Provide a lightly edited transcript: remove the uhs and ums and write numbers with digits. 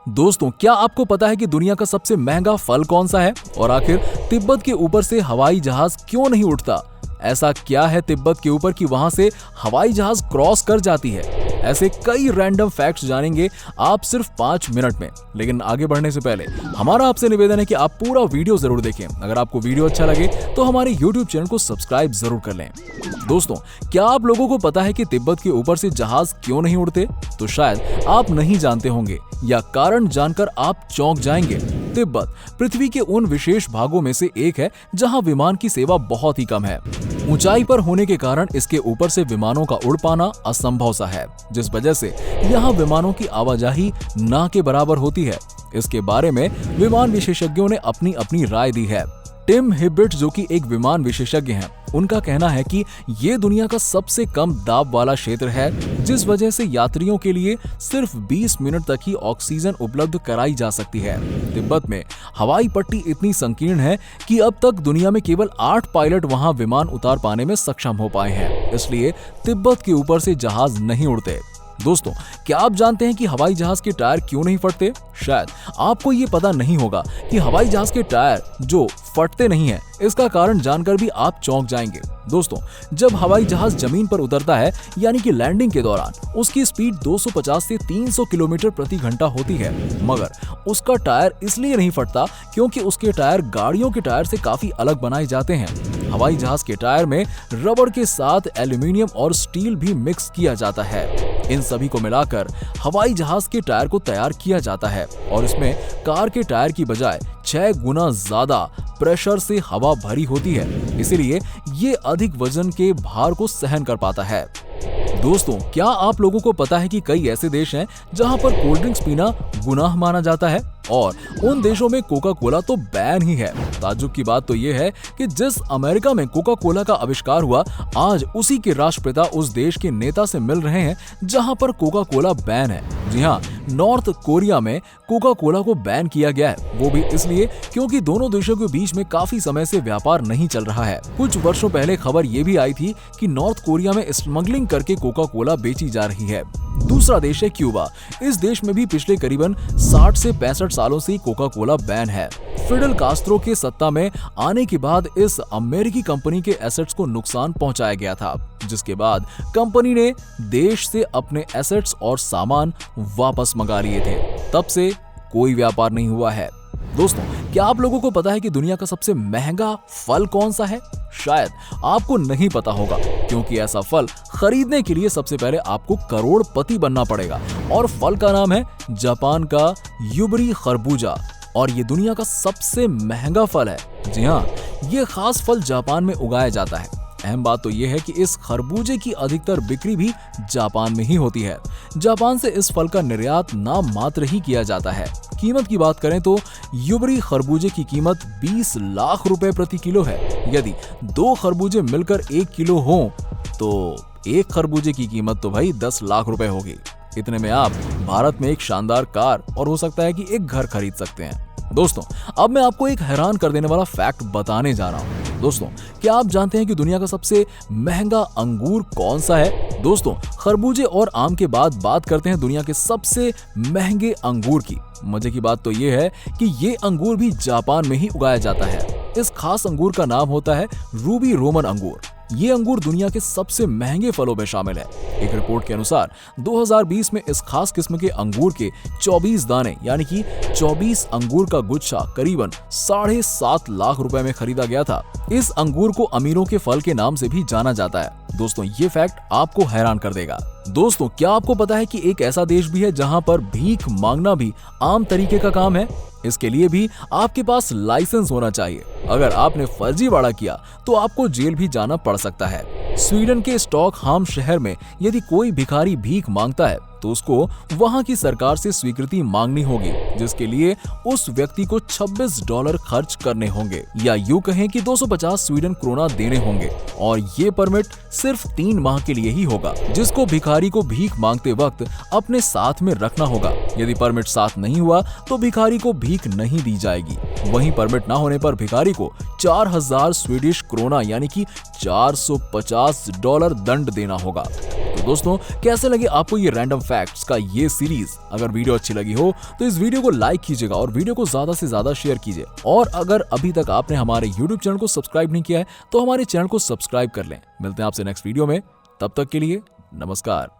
दोस्तों, क्या आपको पता है कि दुनिया का सबसे महंगा फल कौन सा है? और आखिर तिब्बत के ऊपर से हवाई जहाज क्यों नहीं उड़ता? ऐसा क्या है तिब्बत के ऊपर कि वहां से हवाई जहाज क्रॉस कर जाती है? ऐसे कई रैंडम फैक्ट्स जानेंगे आप सिर्फ 5 मिनट में। लेकिन आगे बढ़ने से पहले हमारा आपसे निवेदन है कि आप पूरा वीडियो जरूर देखें। अगर आपको वीडियो अच्छा लगे तो हमारे YouTube चैनल को सब्सक्राइब जरूर कर लें। दोस्तों, क्या आप लोगों को पता है कि तिब्बत के ऊपर से जहाज क्यों नहीं उड़ते? तो शायद आप नहीं जानते होंगे, या कारण जानकर आप चौंक जाएंगे। तिब्बत पृथ्वी के उन विशेष भागों में से एक है जहां विमान की सेवा बहुत ही कम है। ऊंचाई पर होने के कारण इसके ऊपर से विमानों का उड़ पाना असंभव सा है, जिस वजह से यहाँ विमानों की आवाजाही ना के बराबर होती है। इसके बारे में विमान विशेषज्ञों ने अपनी अपनी राय दी है। टिम हिब्बिट, जो कि एक विमान विशेषज्ञ हैं, उनका कहना है कि ये दुनिया का सबसे कम दाब वाला क्षेत्र है, जिस वजह से यात्रियों के लिए सिर्फ 20 मिनट तक ही ऑक्सीजन उपलब्ध कराई जा सकती है। तिब्बत में हवाई पट्टी इतनी संकीर्ण है कि अब तक दुनिया में केवल 8 पायलट वहां विमान उतार पाने में सक्षम हो पाए हैं। इसलिए तिब्बत के ऊपर से जहाज नहीं उड़ते। दोस्तों, क्या आप जानते हैं कि हवाई जहाज के टायर क्यों नहीं फटते? शायद आपको ये पता नहीं होगा कि हवाई जहाज के टायर जो फटते नहीं हैं, इसका कारण जानकर भी आप चौंक जाएंगे। दोस्तों, जब हवाई जहाज जमीन पर उतरता है, यानी कि लैंडिंग के दौरान, उसकी स्पीड 250 से 300 किलोमीटर प्रति घंटा होती है, मगर उसका टायर इसलिए नहीं फटता क्योंकि उसके टायर गाड़ियों के टायर से काफी अलग बनाए जाते हैं। हवाई जहाज के टायर में रबड़ के साथ एल्यूमिनियम और स्टील भी मिक्स किया जाता है। इन सभी को मिलाकर हवाई जहाज के टायर को तैयार किया जाता है और इसमें कार के टायर की बजाय 6 गुना ज्यादा प्रेशर से हवा भरी होती है, इसीलिए ये अधिक वजन के भार को सहन कर पाता है। दोस्तों, क्या आप लोगों को पता है कि कई ऐसे देश हैं जहां पर कोल्ड ड्रिंक्स पीना गुनाह माना जाता है, और उन देशों में कोका कोला तो बैन ही है। ताज्जुब की बात तो ये है कि जिस अमेरिका में कोका कोला का आविष्कार हुआ, आज उसी के राष्ट्रपिता उस देश के नेता से मिल रहे हैं जहां पर कोका कोला बैन है। जी हाँ, नॉर्थ कोरिया में कोका कोला को बैन किया गया है, वो भी इसलिए क्योंकि दोनों देशों के बीच में काफी समय से व्यापार नहीं चल रहा है। कुछ वर्षों पहले खबर ये भी आई थी कि नॉर्थ कोरिया में स्मगलिंग करके कोका कोला बेची जा रही है। दूसरा देश है क्यूबा। इस देश में भी पिछले करीबन 60 से 65 सालों से कोका कोला बैन है। फिडेल कास्त्रो के सत्ता में आने के बाद इस अमेरिकी कंपनी के एसेट्स को नुकसान पहुंचाया गया था, जिसके बाद कंपनी ने देश से अपने एसेट्स और सामान वापस मंगा लिए थे। तब से कोई व्यापार नहीं हुआ है। दोस्तों, क्या आप लोगों को पता है कि दुनिया का सबसे महंगा फल कौन सा है? शायद आपको नहीं पता होगा, क्योंकि ऐसा फल खरीदने के लिए सबसे पहले आपको करोड़पति बनना पड़ेगा, और फल का नाम है जापान का युबरी खरबूजा, और ये दुनिया का सबसे महंगा फल है। जी हाँ, ये खास फल जापान में उगाया जाता है। अहम बात तो यह है कि इस खरबूजे की अधिकतर बिक्री भी जापान में ही होती है। जापान से इस फल का निर्यात नाम मात्र ही किया जाता है। कीमत की बात करें तो युबरी खरबूजे की कीमत 20 लाख रुपए प्रति किलो है। यदि 2 खरबूजे मिलकर 1 किलो हो तो एक खरबूजे की कीमत तो भाई 10 लाख रुपए होगी। इतने में आप भारत में एक शानदार कार और हो सकता है कि एक घर खरीद सकते हैं। दोस्तों, अब मैं आपको एक हैरान कर देने वाला फैक्ट बताने जा रहा हूँ। दोस्तों, क्या आप जानते हैं कि दुनिया का सबसे महंगा अंगूर कौन सा है? दोस्तों, खरबूजे और आम के बाद बात करते हैं दुनिया के सबसे महंगे अंगूर की। मजे की बात तो ये है कि ये अंगूर भी जापान में ही उगाया जाता है। इस खास अंगूर का नाम होता है रूबी रोमन अंगूर। ये अंगूर दुनिया के सबसे महंगे फलों में शामिल है। एक रिपोर्ट के अनुसार 2020 में इस खास किस्म के अंगूर के 24 दाने, यानी कि 24 अंगूर का गुच्छा करीबन 7.5 लाख रुपए में खरीदा गया था। इस अंगूर को अमीरों के फल के नाम से भी जाना जाता है। दोस्तों, ये फैक्ट आपको हैरान कर देगा। दोस्तों, क्या आपको पता है कि एक ऐसा देश भी है जहां पर भीख मांगना भी आम तरीके का काम है? इसके लिए भी आपके पास लाइसेंस होना चाहिए। अगर आपने फर्जीवाड़ा किया तो आपको जेल भी जाना पड़ सकता है। स्वीडन के स्टॉकहोम शहर में यदि कोई भिखारी भीख मांगता है तो उसको वहां की सरकार से स्वीकृति मांगनी होगी, जिसके लिए उस व्यक्ति को $26 खर्च करने होंगे, या यूं कहें कि 250 स्वीडन क्रोना देने होंगे। और ये परमिट सिर्फ 3 माह के लिए ही होगा, जिसको भिखारी को भीख मांगते वक्त अपने साथ में रखना होगा। यदि परमिट साथ नहीं हुआ तो भिखारी को भीख नहीं दी जाएगी। वहीं परमिट न होने पर भिखारी को 4000 स्वीडिश क्रोना यानी कि $450 दंड देना होगा। तो दोस्तों, कैसे लगे आपको ये रैंडम फैक्ट्स का ये सीरीज? अगर वीडियो अच्छी लगी हो तो इस वीडियो को लाइक कीजिएगा और वीडियो को ज्यादा से ज्यादा शेयर कीजिए। और अगर अभी तक आपने हमारे YouTube चैनल को सब्सक्राइब नहीं किया है तो हमारे चैनल को सब्सक्राइब कर लें। मिलते हैं आपसे नेक्स्ट वीडियो में, तब तक के लिए नमस्कार।